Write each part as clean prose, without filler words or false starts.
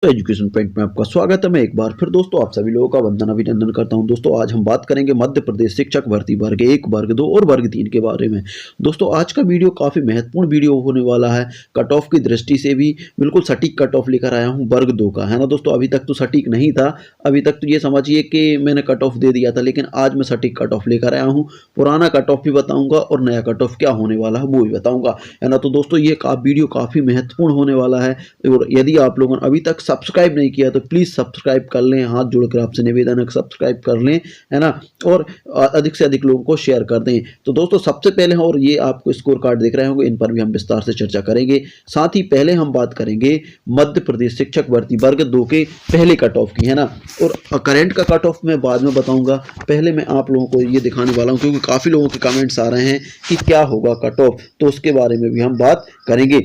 तो education point में आपका स्वागत है। मैं एक बार फिर दोस्तों आप सभी लोगों का वंदन अभिनंदन करता हूं। दोस्तों आज हम बात करेंगे मध्य प्रदेश शिक्षक भर्ती वर्ग 1, वर्ग 2 और वर्ग 3 के बारे में। दोस्तों आज का वीडियो काफ़ी महत्वपूर्ण वीडियो होने वाला है। कट ऑफ की दृष्टि से भी बिल्कुल सटीक कट ऑफ लेकर आया हूँ वर्ग 2 का, है ना दोस्तों। अभी तक तो सटीक नहीं था, अभी तक तो ये समझिए कि मैंने कट ऑफ दे दिया था, लेकिन आज मैं सटीक कट ऑफ लेकर आया हूँ। पुराना कट ऑफ भी बताऊँगा और नया कट ऑफ क्या होने वाला है वो भी बताऊँगा, है ना। तो दोस्तों ये वीडियो काफ़ी महत्वपूर्ण होने वाला है और यदि आप लोगों ने अभी तक सब्सक्राइब नहीं किया तो प्लीज़ सब्सक्राइब कर लें। हाथ जोड़कर आपसे निवेदन है सब्सक्राइब कर लें, है ना, और अधिक से अधिक लोगों को शेयर कर दें। तो दोस्तों सबसे पहले, और ये आपको स्कोर कार्ड दिख रहे होंगे, इन पर भी हम विस्तार से चर्चा करेंगे। साथ ही पहले हम बात करेंगे मध्य प्रदेश शिक्षक भर्ती वर्ग 2 के पहले कट ऑफ की, है ना, और करंट का कट ऑफ मैं बाद में बताऊंगा। पहले मैं आप लोगों को ये दिखाने वाला हूँ क्योंकि काफ़ी लोगों के कमेंट्स आ रहे हैं कि क्या होगा कट ऑफ, तो उसके बारे में भी हम बात करेंगे।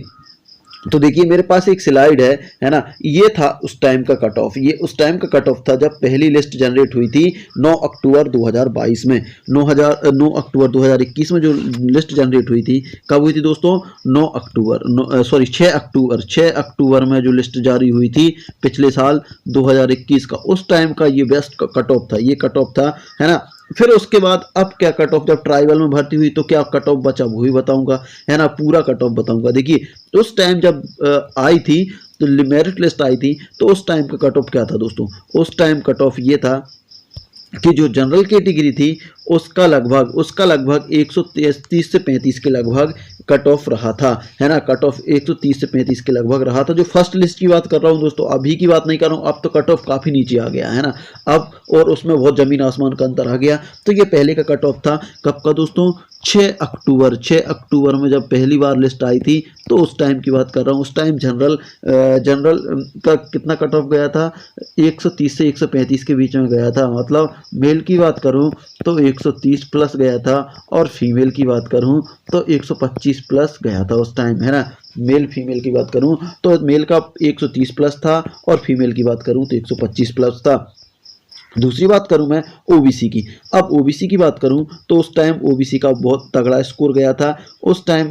तो देखिए मेरे पास एक स्लाइड है ना। ये था उस टाइम का कट ऑफ, ये उस टाइम का कट ऑफ था जब पहली लिस्ट जनरेट हुई थी 9 अक्टूबर 2022 में। 9 अक्टूबर 2021 में जो लिस्ट जनरेट हुई थी, कब हुई थी दोस्तों? 6 अक्टूबर में जो लिस्ट जारी हुई थी पिछले साल 2021 का, उस टाइम का ये बेस्ट कट ऑफ था, ये कट ऑफ था, है ना। फिर उसके बाद अब क्या कट ऑफ, जब ट्राइबल में भर्ती हुई तो क्या कट ऑफ बचा वो भी बताऊंगा, है ना, पूरा कट ऑफ बताऊंगा। देखिए उस टाइम जब आई थी तो मेरिट लिस्ट आई थी, तो उस टाइम का कट ऑफ क्या था दोस्तों? उस टाइम कट ऑफ ये था कि जो जनरल कैटेगरी थी उसका लगभग 130 से 35 के लगभग कट ऑफ रहा था, है ना। कट ऑफ 130 से 35 के लगभग रहा था। जो फर्स्ट लिस्ट की बात कर रहा हूँ दोस्तों, अभी की बात नहीं कर रहा हूँ, अब तो कट ऑफ काफ़ी नीचे आ गया, है ना अब, और उसमें बहुत ज़मीन आसमान का अंतर आ गया। तो ये पहले का कट ऑफ था, कब का दोस्तों? 6 अक्टूबर में जब पहली बार लिस्ट आई थी, तो उस टाइम की बात कर रहा हूँ। उस टाइम जनरल का कितना कट ऑफ गया था? 130 से 135 के बीच में गया था। मतलब मेल की बात करूँ तो 130 प्लस गया था, और फीमेल की बात करूँ तो 125 प्लस गया था उस टाइम, है ना। मेल फीमेल की बात करूँ तो मेल का 130 प्लस था, और फीमेल की बात करूँ तो 125 प्लस था। दूसरी बात करूं मैं ओबीसी की। अब ओबीसी की बात करूं तो उस टाइम ओबीसी का बहुत तगड़ा स्कोर गया था। उस टाइम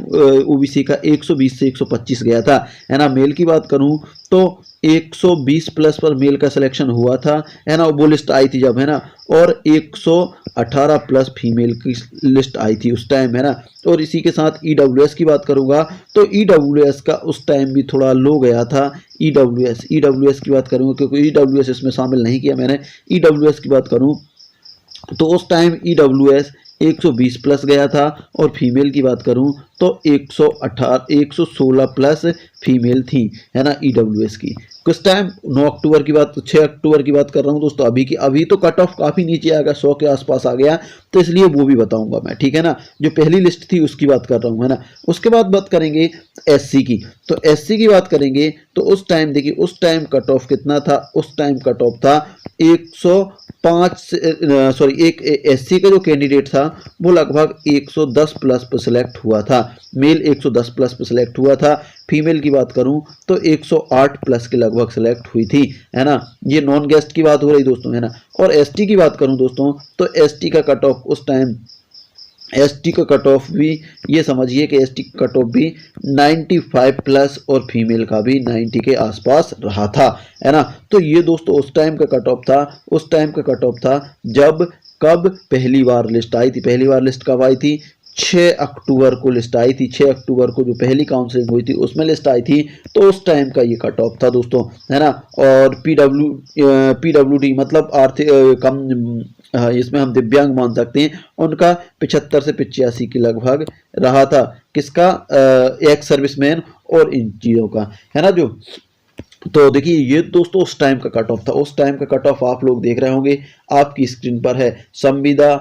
ओबीसी का 120 से 125 गया था, है ना। मेल की बात करूं तो 120 प्लस पर मेल का सिलेक्शन हुआ था, है ना, वो लिस्ट आई थी जब, है ना, और 118 प्लस फीमेल की लिस्ट आई थी उस टाइम, है ना। और इसी के साथ ईडब्ल्यूएस की बात करूंगा तो ईडब्ल्यूएस का उस टाइम भी थोड़ा लो गया था। ईडब्ल्यूएस की बात करूंगा क्योंकि ईडब्ल्यूएस इसमें शामिल नहीं किया मैंने। ईडब्ल्यूएस की बात करूं तो उस टाइम ईडब्ल्यूएस 120 प्लस गया था, और फीमेल की बात करूं तो 116 प्लस फीमेल थी, है ना, ईडब्ल्यूएस की। किस टाइम? 6 अक्टूबर की बात कर रहा हूं दोस्तों। अभी तो कट ऑफ काफ़ी नीचे आ गया, 100 के आसपास आ गया, तो इसलिए वो भी बताऊंगा मैं, ठीक है ना। जो पहली लिस्ट थी उसकी बात कर रहा हूं, है ना। उसके बाद बात करेंगे एससी की। तो एससी की बात करेंगे तो उस टाइम देखिए, उस टाइम कट ऑफ कितना था? उस टाइम कट ऑफ था 105 एक एससी का जो कैंडिडेट था वो लगभग 110 प्लस पर सिलेक्ट हुआ था। मेल 110 प्लस पर सिलेक्ट हुआ था। फीमेल की बात करूं तो 108 प्लस के लगभग सिलेक्ट हुई थी, है ना। ये नॉन गेस्ट की बात हो रही दोस्तों, है ना। और एसटी की बात करूं दोस्तों तो एसटी का कट ऑफ उस टाइम, एसटी का कट ऑफ भी ये समझिए कि एसटी का कट ऑफ भी 95 प्लस, और फीमेल का भी 90 के आसपास रहा था, है ना। तो ये दोस्तों उस टाइम का कट ऑफ था। उस टाइम का कट ऑफ था जब, कब पहली बार लिस्ट आई थी। पहली बार लिस्ट कब आई थी? 6 अक्टूबर को लिस्ट आई थी। 6 अक्टूबर को जो पहली काउंसलिंग हुई थी उसमें लिस्ट आई थी, तो उस टाइम का ये कट ऑफ था दोस्तों, है ना। और पीडब्ल्यूडी मतलब आर्थिक कम, इसमें हम दिव्यांग मान सकते हैं, उनका 75 से 85 के लगभग रहा था। किसका? एक्स सर्विसमैन और इन चीज़ों का, है ना। जो तो देखिए ये दोस्तों उस टाइम का कट ऑफ था। उस टाइम का कट ऑफ आप लोग देख रहे होंगे, आपकी स्क्रीन पर है। संविदा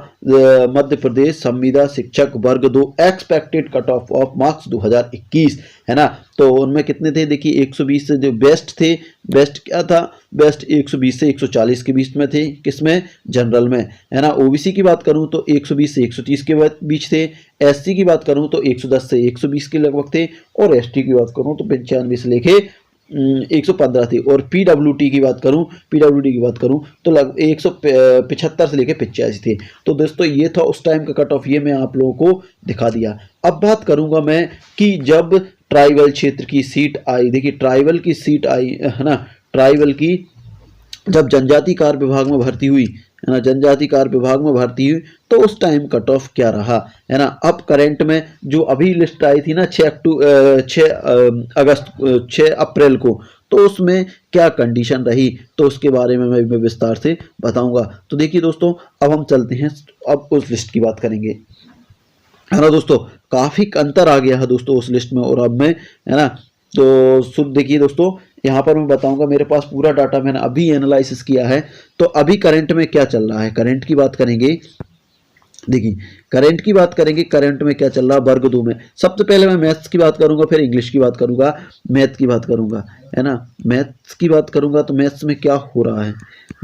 मध्य प्रदेश संविदा शिक्षक वर्ग 2 एक्सपेक्टेड कट ऑफ मार्क्स 2021, है ना। तो उनमें कितने थे? देखिए 120 से जो बेस्ट थे, बेस्ट क्या था? बेस्ट 120 से 140 के बीच में थे। किसमें? जनरल में, है ना। ओबीसी की बात करूं तो 120 से 130 के बीच थे। एससी की बात करूं तो 110 से 120 के लगभग थे, और एसटी की बात करूं तो 95 से लेके 115 थी। और पीडब्ल्यूडी की बात करूं तो लगभग 175 से लेकर 85 थे। तो दोस्तों ये था उस टाइम का कट ऑफ, ये मैं आप लोगों को दिखा दिया। अब बात करूंगा मैं कि जब ट्राइबल क्षेत्र की सीट आई, देखिए ट्राइबल की सीट आई, है ना, ट्राइबल की जब जनजाति कार्य विभाग में भर्ती हुई, है ना, जनजाति कार्य विभाग में भर्ती हुई, तो उस टाइम कट ऑफ क्या रहा, है ना। अब करंट में जो अभी लिस्ट आई थी ना 6 अप्रैल को, तो उसमें क्या कंडीशन रही, तो उसके बारे में मैं विस्तार से बताऊंगा। तो देखिए दोस्तों, अब हम चलते हैं, अब उस लिस्ट की बात करेंगे, है ना दोस्तों। काफी अंतर आ गया है दोस्तों उस लिस्ट में और अब में, है ना। तो सुन देखिए दोस्तों, यहाँ पर मैं बताऊंगा, मेरे पास पूरा डाटा मैंने अभी एनालिसिस किया है। तो अभी करंट में क्या चल रहा है, करंट की बात करेंगे। देखिए करंट की बात करेंगे, करंट में क्या चल रहा है वर्ग 2 में। सबसे पहले मैं मैथ्स की बात करूंगा, फिर इंग्लिश की बात करूंगा, मैथ की बात करूंगा, है ना। मैथ्स की बात करूंगा तो मैथ्स में क्या हो रहा है,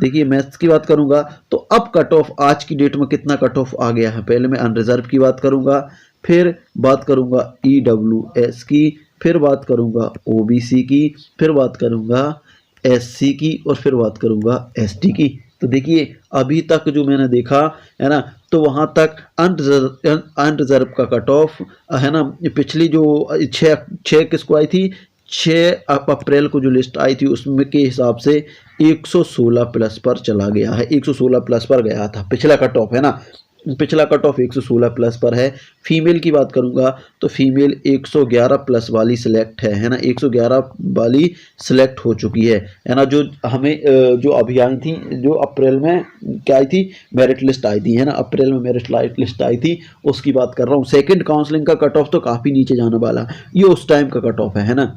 देखिए मैथ्स की बात करूंगा तो अब कट ऑफ आज की डेट में कितना कट ऑफ आ गया है। पहले मैं अनरिजर्व की बात करूंगा, फिर बात करूंगा EWS की, फिर बात करूंगा OBC की, फिर बात करूंगा SC की, और फिर बात करूंगा ST की। तो देखिए अभी तक जो मैंने देखा, है ना, तो वहां तक अनरिजर्व का कट ऑफ, है ना, पिछली जो 6 किसको आई थी, 6 अप्रैल को जो लिस्ट आई थी उसमें के हिसाब से 116 प्लस पर चला गया है, 116 प्लस पर गया था पिछला कट ऑफ, है ना। पिछला कट ऑफ 116 प्लस पर है। फीमेल की बात करूंगा तो फीमेल 111 प्लस वाली सिलेक्ट है ना, 111 वाली सिलेक्ट हो चुकी है ना। जो हमें जो अभी आई थी, जो अप्रैल में क्या आई थी, मेरिट लिस्ट आई थी, है ना, अप्रैल में मेरिट लिस्ट आई थी, उसकी बात कर रहा हूँ। सेकंड काउंसलिंग का कट ऑफ तो काफ़ी नीचे जाने वाला, ये उस टाइम का कट ऑफ है ना।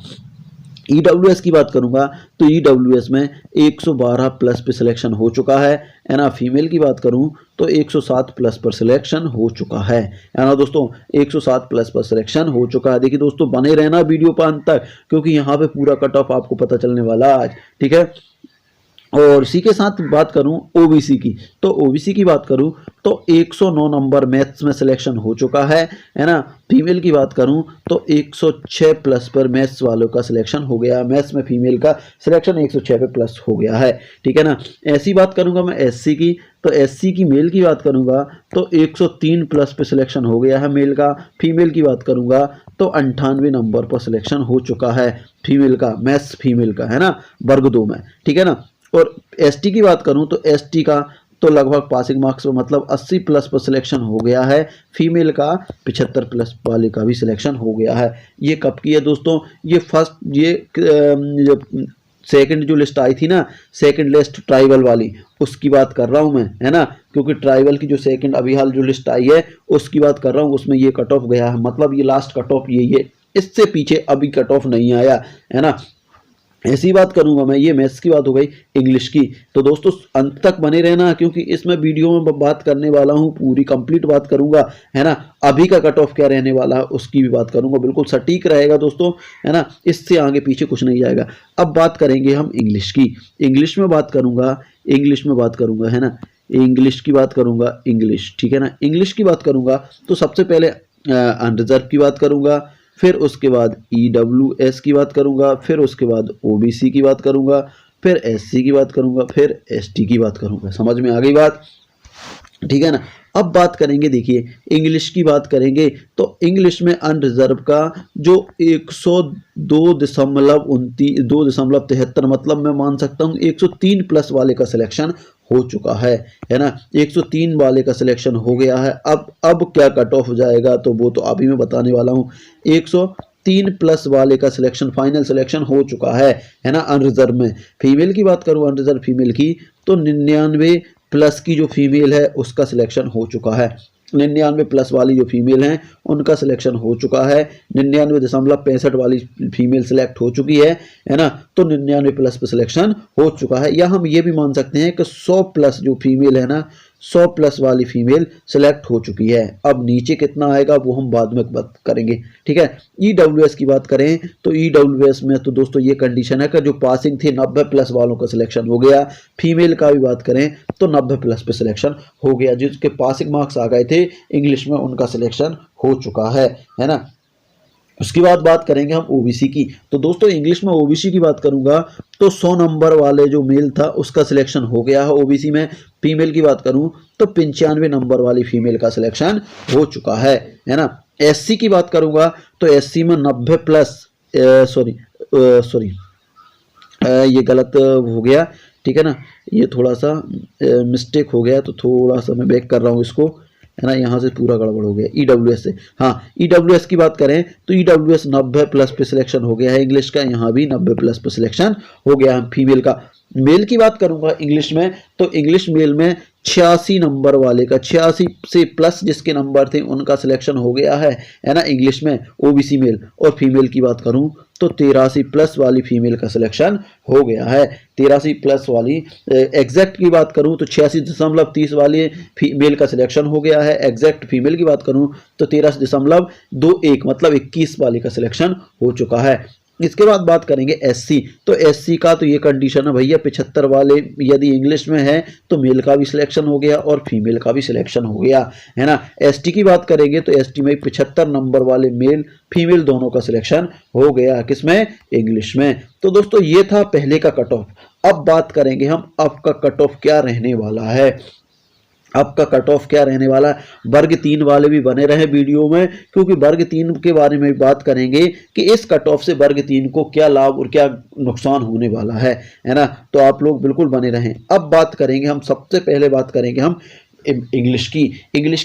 EWS की बात करूंगा तो EWS में 112 प्लस पे सिलेक्शन हो चुका है ना। फीमेल की बात करूं तो 107 प्लस पर सिलेक्शन हो चुका है ना दोस्तों, 107 प्लस पर सिलेक्शन हो चुका है। देखिए दोस्तों, बने रहना वीडियो पर अंत तक, क्योंकि यहाँ पे पूरा कट ऑफ आपको पता चलने वाला आज, ठीक है। और इसी के साथ बात करूं OBC की, तो OBC की बात करूं तो 109 नंबर मैथ्स में सिलेक्शन हो चुका है ना। फीमेल की बात करूं तो 106 प्लस पर मैथ्स वालों का सिलेक्शन हो गया, मैथ्स में फीमेल का सिलेक्शन 106 पे प्लस हो गया है, ठीक है ना। ऐसी बात करूंगा मैं SC की, तो SC की मेल की बात करूंगा तो 103 प्लस पे सिलेक्शन हो गया है मेल का। फीमेल की बात करूंगा तो 98 नंबर पर सिलेक्शन हो चुका है फीमेल का, मैथ्स फीमेल का, है ना, वर्ग 2 में, ठीक है ना। और ST की बात करूं तो ST का तो लगभग पासिंग मार्क्स मतलब 80 प्लस पर सिलेक्शन हो गया है। फीमेल का 75 प्लस वाले का भी सिलेक्शन हो गया है। ये कब की है दोस्तों, ये फर्स्ट, ये सेकंड जो लिस्ट आई थी ना, सेकंड लिस्ट ट्राइबल वाली, उसकी बात कर रहा हूं मैं, है ना। क्योंकि ट्राइबल की जो सेकंड अभी हाल जो लिस्ट आई है उसकी बात कर रहा हूं, उसमें ये कट ऑफ गया है, मतलब ये लास्ट कट ऑफ यही है, इससे पीछे अभी कट ऑफ नहीं आया, है ना। ऐसी बात करूंगा मैं, ये मैथ्स की बात हो गई। इंग्लिश की तो दोस्तों अंत तक बने रहना, क्योंकि इसमें वीडियो में बात करने वाला हूं, पूरी कंप्लीट बात करूंगा, है ना। अभी का कट ऑफ क्या रहने वाला है उसकी भी बात करूंगा, बिल्कुल सटीक रहेगा दोस्तों, है ना, इससे आगे पीछे कुछ नहीं जाएगा। अब बात करेंगे हम इंग्लिश की, इंग्लिश में बात करूंगा, इंग्लिश में बात करूंगा, है ना, इंग्लिश की बात करूंगा, इंग्लिश, ठीक है ना। इंग्लिश की बात करूंगा तो सबसे पहले अनरिजर्व की बात करूंगा, फिर उसके बाद EWS की बात करूंगा, फिर उसके बाद OBC की बात करूंगा, फिर SC की बात करूंगा, फिर ST की बात करूंगा। समझ में आ गई बात, ठीक है ना। अब बात करेंगे, देखिए इंग्लिश की बात करेंगे तो इंग्लिश में अनरिजर्व का जो 102.73 मतलब मैं मान सकता हूँ 103 प्लस वाले का सिलेक्शन हो चुका है ना, 103 वाले का सिलेक्शन हो गया है। अब क्या कट ऑफ हो जाएगा तो वो तो अभी मैं बताने वाला हूँ। 103 प्लस वाले का सिलेक्शन, फाइनल सिलेक्शन हो चुका है ना। अनरिजर्व में फीमेल की बात करूँ, अनरिजर्व फीमेल की तो 99 प्लस की जो फीमेल है उसका सिलेक्शन हो चुका है, 99 प्लस वाली जो फीमेल हैं उनका सिलेक्शन हो चुका है। 99.65 वाली फीमेल सिलेक्ट हो चुकी है ना, तो 99 प्लस पे सिलेक्शन हो चुका है। या हम ये भी मान सकते हैं कि 100 प्लस जो फीमेल है ना, 100 प्लस वाली फीमेल सिलेक्ट हो चुकी है। अब नीचे कितना आएगा वो हम बाद में बात करेंगे, ठीक है। EWS की बात करें तो EWS में तो दोस्तों ये कंडीशन है कि जो पासिंग थी 90 प्लस वालों का सिलेक्शन हो गया। फीमेल का भी बात करें तो 90 प्लस पे सिलेक्शन हो गया, जिसके पासिंग मार्क्स आ गए थे इंग्लिश में उनका सिलेक्शन हो चुका है ना। उसके बाद बात करेंगे हम OBC की, तो दोस्तों इंग्लिश में OBC की बात करूंगा तो 100 नंबर वाले जो मेल था उसका सिलेक्शन हो गया है OBC में। फीमेल की बात करूं तो 95 नंबर वाली फीमेल का सिलेक्शन हो चुका है ना। SC की बात करूंगा तो SC में 90 प्लस ये गलत हो गया, ठीक है ना, ये थोड़ा सा मिस्टेक हो गया, तो थोड़ा सा मैं बैक कर रहा हूँ इसको, है ना, यहाँ से पूरा गड़बड़ हो गया EWS से। हाँ, EWS की बात करें तो EWS 90+ पे सिलेक्शन हो गया है इंग्लिश का, यहाँ भी 90+ पे सिलेक्शन हो गया है फीमेल का। मेल की बात करूंगा इंग्लिश में, तो इंग्लिश मेल में 86 नंबर वाले का, 86 से प्लस जिसके नंबर थे उनका सिलेक्शन हो गया है ना, इंग्लिश में OBC मेल। और फीमेल की बात करूं तो 83+ वाली फीमेल का सिलेक्शन हो गया है, 83+ वाली। एग्जैक्ट की बात करूं तो 86.30 वाली फीमेल का सिलेक्शन हो गया है। एग्जैक्ट फीमेल की बात करूं तो 13.21 मतलब 21 वाली का सिलेक्शन हो चुका है। इसके बाद बात करेंगे SC, तो SC का तो ये कंडीशन है भैया 75 वाले यदि इंग्लिश में है तो मेल का भी सिलेक्शन हो गया और फीमेल का भी सिलेक्शन हो गया, है ना। ST की बात करेंगे तो ST में 75 नंबर वाले मेल फीमेल दोनों का सिलेक्शन हो गया, किसमें, इंग्लिश में। तो दोस्तों ये था पहले का कट ऑफ। अब बात करेंगे हम अब का कट ऑफ क्या रहने वाला है। अब का कट ऑफ क्या रहने वाला है, वर्ग 3 वाले भी बने रहे वीडियो में, क्योंकि वर्ग 3 के बारे में बात करेंगे कि इस कट ऑफ से वर्ग 3 को क्या लाभ और क्या नुकसान होने वाला है ना, तो आप लोग बिल्कुल बने रहें। अब बात करेंगे हम, सबसे पहले बात करेंगे हम इंग्लिश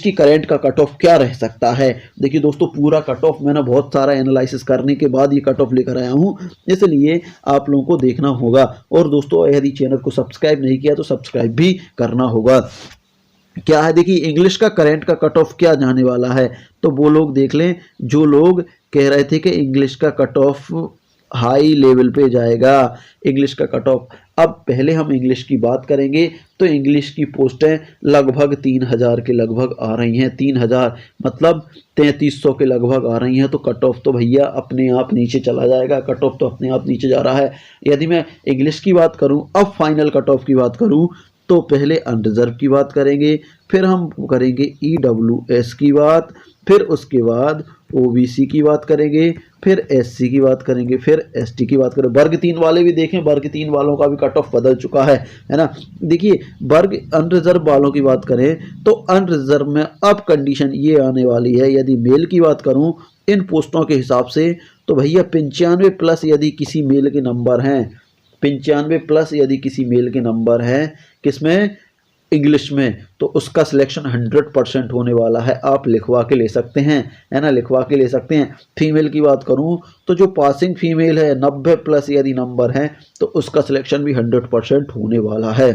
की करंट का कट ऑफ क्या रह सकता है। देखिए दोस्तों, पूरा कट ऑफ मैंने बहुत सारा एनालिसिस करने के बाद ये कट ऑफ लेकर आया हूँ, इसलिए आप लोगों को देखना होगा। और दोस्तों यदि चैनल को सब्सक्राइब नहीं किया तो सब्सक्राइब भी करना होगा। क्या है, देखिए इंग्लिश का करंट का कट ऑफ क्या जाने वाला है, तो वो लोग देख लें जो लोग कह रहे थे कि इंग्लिश का कट ऑफ हाई लेवल पे जाएगा, इंग्लिश का कट ऑफ। अब पहले हम इंग्लिश की बात करेंगे तो इंग्लिश की पोस्टें लगभग 3000 के लगभग आ रही हैं, 3000 मतलब 3300 के लगभग आ रही हैं, तो कट ऑफ तो भैया अपने आप नीचे चला जाएगा, कट ऑफ तो अपने आप नीचे जा रहा है। यदि मैं इंग्लिश की बात करूं, अब फाइनल कट ऑफ की बात करूं तो पहले अनरिजर्व की बात करेंगे, फिर हम करेंगे EWS की बात, फिर उसके बाद OBC की बात करेंगे, फिर SC की बात करेंगे, फिर ST की बात करेंगे। वर्ग 3 वाले भी देखें, वर्ग 3 वालों का भी कट ऑफ बदल चुका है ना। देखिए वर्ग अनरिजर्व वालों की बात करें तो अनरिजर्व में अब कंडीशन ये आने वाली है, यदि मेल की बात करूं इन पोस्टों के हिसाब से तो भैया 95+ यदि किसी मेल के नंबर हैं, 95+ यदि किसी मेल के नंबर हैं किसमें, इंग्लिश में, तो उसका सिलेक्शन 100% होने वाला है। आप लिखवा के ले सकते हैं, है ना, लिखवा के ले सकते हैं। फीमेल की बात करूं तो जो पासिंग फीमेल है 90+ यदि नंबर है तो उसका सिलेक्शन भी 100% होने वाला है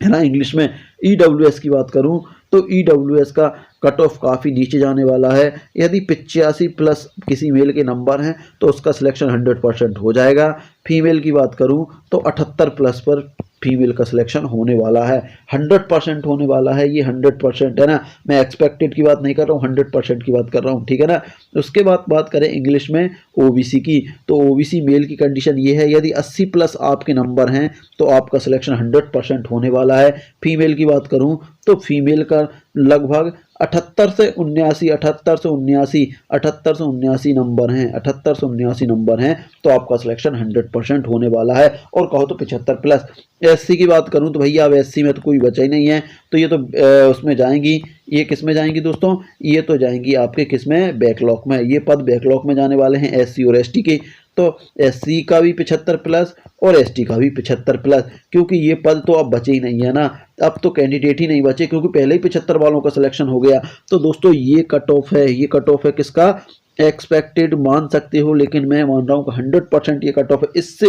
ना, इंग्लिश में। EWS की बात करूं तो EWS का कट ऑफ काफ़ी नीचे जाने वाला है, यदि 85+ किसी मेल के नंबर हैं तो उसका सिलेक्शन 100% हो जाएगा। फीमेल की बात करूं तो 78+ पर फीमेल का सिलेक्शन होने वाला है, 100% होने वाला है, ये 100% है ना, मैं एक्सपेक्टेड की बात नहीं कर रहा हूँ, 100% की बात कर रहा हूँ, ठीक है ना। उसके बाद बात करें इंग्लिश में OBC की, तो OBC मेल की कंडीशन ये है, यदि 80+ आपके नंबर हैं तो आपका सिलेक्शन 100% होने वाला है। फीमेल की बात करूँ तो फीमेल का लगभग 78 से 79 नंबर हैं, 78 से 79 नंबर हैं, तो आपका सिलेक्शन 100% होने वाला है। और कहो तो 75+। SC की बात करूं तो भैया अब SC में तो कोई बचा ही नहीं है, तो ये तो उसमें जाएंगी, ये किस में जाएंगी दोस्तों, ये तो जाएंगी आपके किस में, बैकलॉग में। ये पद बैकलॉग में जाने वाले हैं SC और ST के। तो SC का भी 75+ और ST का भी 75+, क्योंकि ये पद तो अब बचे ही नहीं है ना, अब तो कैंडिडेट ही नहीं बचे, क्योंकि पहले ही 75 वालों का सिलेक्शन हो गया। तो दोस्तों ये कट ऑफ है, ये कट ऑफ है किसका, एक्सपेक्टेड मान सकते हो, लेकिन मैं मान रहा हूँ कि 100% ये कट ऑफ है, इससे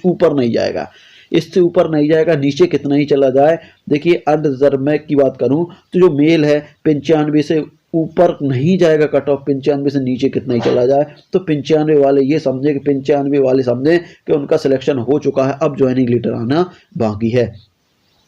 ऊपर नहीं जाएगा, इससे ऊपर नहीं जाएगा, नीचे कितना ही चला जाए। देखिए अनरिजर्व में की बात करूं तो जो मेल है 95 से ऊपर नहीं जाएगा कट ऑफ, 95 से नीचे कितना ही चला जाए, तो 95 वाले ये समझे कि 95 वाले समझे कि उनका सिलेक्शन हो चुका है, अब ज्वाइनिंग लेटर आना बाकी है,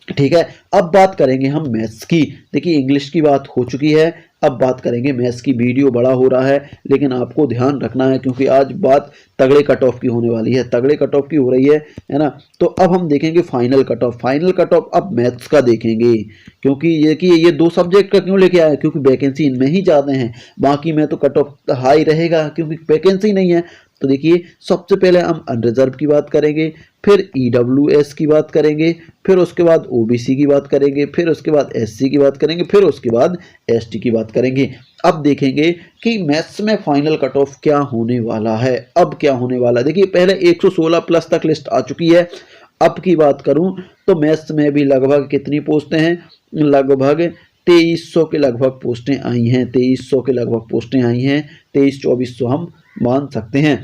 ठीक है। अब बात करेंगे हम मैथ्स की। देखिए इंग्लिश की बात हो चुकी है, अब बात करेंगे मैथ्स की। वीडियो बड़ा हो रहा है लेकिन आपको ध्यान रखना है, क्योंकि आज बात तगड़े कट ऑफ की होने वाली है, तगड़े कट ऑफ की हो रही है ना। तो अब हम देखेंगे final cut off, final cut off अब मैथ्स का देखेंगे, क्योंकि ये 2 सब्जेक्ट का क्यों लेके आए, क्योंकि वैकेंसी इनमें ही ज़्यादा है, बाकी में तो कट ऑफ हाई रहेगा क्योंकि वैकेंसी नहीं है। तो देखिए सबसे पहले हम अनरिजर्व की बात करेंगे, फिर EWS की बात करेंगे, फिर उसके बाद OBC की बात करेंगे, फिर उसके बाद SC की बात करेंगे, फिर उसके बाद ST की बात करेंगे। अब देखेंगे कि मैथ्स में फाइनल कट ऑफ क्या होने वाला है। अब क्या होने वाला है, देखिए पहले 116 प्लस तक लिस्ट आ चुकी है। अब की बात करूं तो मैथ्स में भी लगभग कितनी पोस्टें हैं, लगभग 2300 के लगभग पोस्टें आई हैं, 2300 के लगभग पोस्टें आई हैं, 2300-2400 हम मान सकते हैं,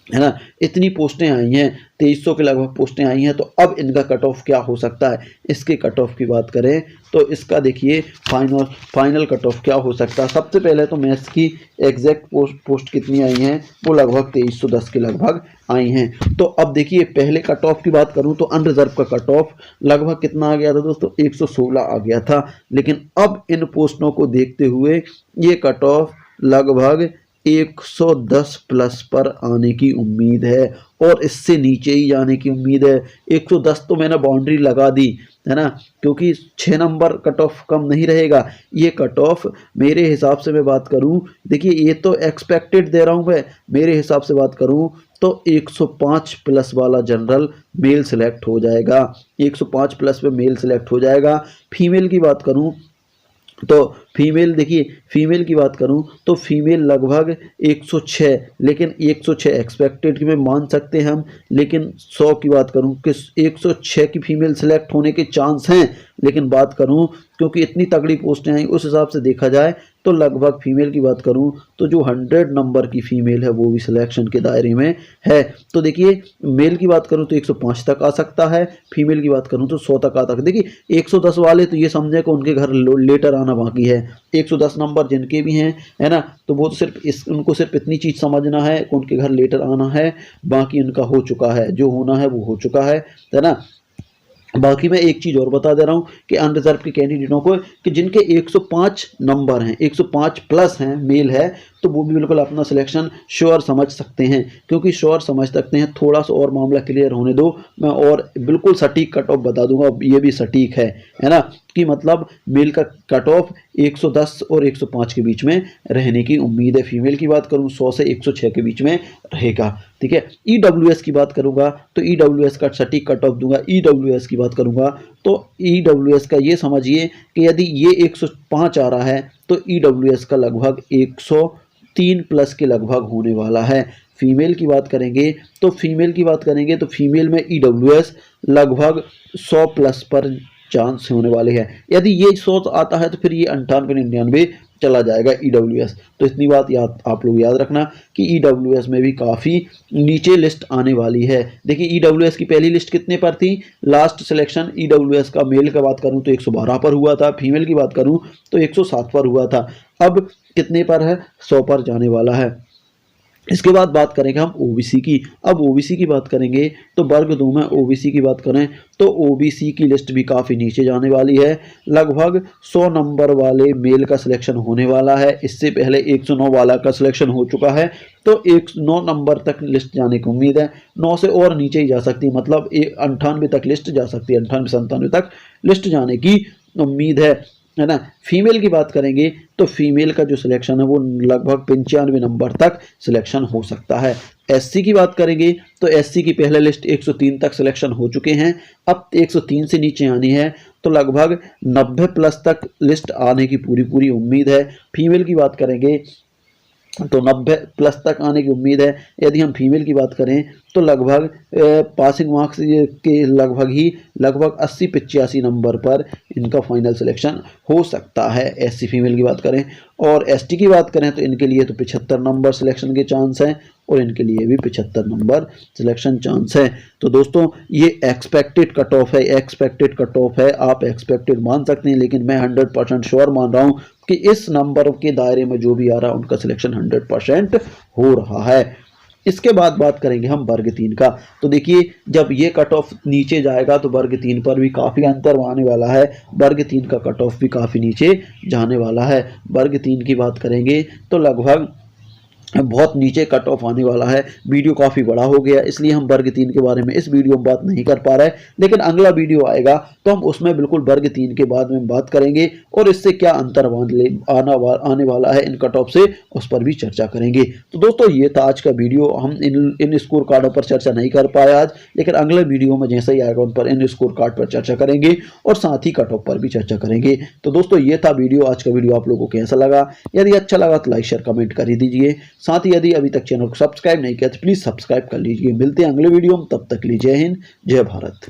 है ना। इतनी पोस्टें आई हैं, 2300 के लगभग पोस्टें आई हैं। तो अब इनका कट ऑफ क्या हो सकता है, इसके कट ऑफ की बात करें तो इसका देखिए फाइनल कट ऑफ क्या हो सकता है। सबसे पहले तो मैथ्स की एग्जैक्ट पोस्ट कितनी आई हैं, वो लगभग 2310 के लगभग आई हैं। तो अब देखिए पहले कट ऑफ की बात करूं तो अनरिजर्व का कट ऑफ लगभग कितना आ गया था दोस्तों, 116 आ गया था। लेकिन अब इन पोस्टों को देखते हुए ये कट ऑफ लगभग 110 प्लस पर आने की उम्मीद है और इससे नीचे ही जाने की उम्मीद है। 110 तो मैंने बाउंड्री लगा दी, है ना, क्योंकि 6 नंबर कट ऑफ कम नहीं रहेगा। ये कट ऑफ मेरे हिसाब से मैं बात करूं, देखिए ये तो एक्सपेक्टेड दे रहा हूं मैं, मेरे हिसाब से बात करूं तो 105 प्लस वाला जनरल मेल सिलेक्ट हो जाएगा, 105 प्लस पे मेल सिलेक्ट हो जाएगा। फीमेल की बात करूं तो फीमेल, देखिए फीमेल की बात करूं तो फीमेल लगभग 106, लेकिन 106 एक्सपेक्टेड की में मान सकते हैं हम, लेकिन 100 की बात करूं कि 106 की फीमेल सेलेक्ट होने के चांस हैं। लेकिन बात करूं क्योंकि इतनी तगड़ी पोस्टें आई उस हिसाब से देखा जाए तो लगभग फीमेल की बात करूं तो जो 100 नंबर की फीमेल है वो भी सिलेक्शन के दायरे में है। तो देखिए मेल की बात करूं तो 105 तक आ सकता है, फीमेल की बात करूं तो 100 तक आ सकता है। देखिए 110 वाले तो ये समझे कि उनके घर लेटर आना बाकी है, 110 नंबर जिनके भी हैं, है ना, तो वो सिर्फ उनको सिर्फ इतनी चीज़ समझना है कि उनके घर लेटर आना है, बाकी उनका हो चुका है, जो होना है वो हो चुका है ना। बाकी मैं एक चीज़ और बता दे रहा हूँ कि अनरिजर्व के कैंडिडेटों को कि जिनके 105 नंबर हैं, 105 प्लस हैं, मेल है, तो वो भी बिल्कुल अपना सिलेक्शन श्योर समझ सकते हैं। क्योंकि श्योर समझ सकते हैं, थोड़ा सा और मामला क्लियर होने दो, मैं और बिल्कुल सटीक कट ऑफ बता दूंगा। ये भी सटीक है ना, कि मतलब मेल का कट ऑफ 110 और 105 के बीच में रहने की उम्मीद है। फीमेल की बात करूँ 100 से 106 के बीच में रहेगा, ठीक है। EWS की बात करूंगा तो EWS का सटीक कट ऑफ दूंगा। EWS की बात करूंगा तो EWS का ये समझिए कि यदि ये 105 आ रहा है तो EWS का लगभग 103 प्लस के लगभग होने वाला है। फीमेल की बात करेंगे तो फीमेल में EWS लगभग 100 प्लस पर चांस होने वाले हैं। यदि ये 100 आता है तो फिर ये 98-99 चला जाएगा EWS। तो इतनी बात आप लोग याद रखना कि EWS में भी काफ़ी नीचे लिस्ट आने वाली है। देखिए EWS की पहली लिस्ट कितने पर थी, लास्ट सिलेक्शन EWS का मेल का बात करूं तो 112 पर हुआ था, फीमेल की बात करूं तो 107 पर हुआ था। अब कितने पर है, 100 पर जाने वाला है। इसके बाद बात करेंगे हम OBC की। अब OBC की बात करेंगे तो वर्ग 2 में OBC की बात करें तो OBC की लिस्ट भी काफ़ी नीचे जाने वाली है। लगभग 100 नंबर वाले मेल का सिलेक्शन होने वाला है। इससे पहले 109 वाला का सिलेक्शन हो चुका है, तो 109 नंबर तक लिस्ट जाने की उम्मीद है। 9 से और नीचे ही जा सकती है, मतलब 98 तक लिस्ट जा सकती है, 98-97 तक लिस्ट जाने की उम्मीद है ना। फीमेल की बात करेंगे तो फीमेल का जो सिलेक्शन है वो लगभग 95 नंबर तक सिलेक्शन हो सकता है। SC की बात करेंगे तो SC की पहले लिस्ट 103 तक सिलेक्शन हो चुके हैं, अब 103 से नीचे आनी है तो लगभग 90 प्लस तक लिस्ट आने की पूरी उम्मीद है। फीमेल की बात करेंगे तो 90 प्लस तक आने की उम्मीद है। यदि हम फीमेल की बात करें तो लगभग पासिंग मार्क्स के लगभग 80-85 नंबर पर इनका फाइनल सिलेक्शन हो सकता है। SC फीमेल की बात करें और ST की बात करें तो इनके लिए तो 75 नंबर सिलेक्शन के चांस हैं और इनके लिए भी 75 नंबर सिलेक्शन चांस है। तो दोस्तों ये एक्सपेक्टेड कट ऑफ है, आप एक्सपेक्टेड मान सकते हैं, लेकिन मैं 100% श्योर मान रहा हूँ कि इस नंबर के दायरे में जो भी आ रहा है उनका सिलेक्शन 100% हो रहा है। इसके बाद बात करेंगे हम वर्ग 3 का। तो देखिए जब ये कट ऑफ नीचे जाएगा तो वर्ग 3 पर भी काफ़ी अंतर आने वाला है। वर्ग 3 का कट ऑफ भी काफ़ी नीचे जाने वाला है। वर्ग 3 की बात करेंगे तो लगभग बहुत नीचे कट ऑफ आने वाला है। वीडियो काफ़ी बड़ा हो गया, इसलिए हम वर्ग 3 के बारे में इस वीडियो में बात नहीं कर पा रहे हैं, लेकिन अगला वीडियो आएगा तो हम उसमें बिल्कुल वर्ग 3 के बाद में बात करेंगे और इससे क्या अंतर आने वाला है इन कट ऑफ से, उस पर भी चर्चा करेंगे। तो दोस्तों ये था आज का वीडियो। हम इन स्कोर कार्डों पर चर्चा नहीं कर पाए आज, लेकिन अगले वीडियो में जैसे ही आएगा उन पर इन स्कोर कार्ड पर चर्चा करेंगे और साथ ही कट ऑफ पर भी चर्चा करेंगे। तो दोस्तों ये था वीडियो। आज का वीडियो आप लोगों को कैसा लगा? यदि अच्छा लगा तो लाइक शेयर कमेंट कर ही दीजिए। साथ ही यदि अभी तक चैनल को सब्सक्राइब नहीं किया तो प्लीज़ सब्सक्राइब कर लीजिए। मिलते हैं अगले वीडियो में, तब तक के लिए जय हिंद, जय भारत।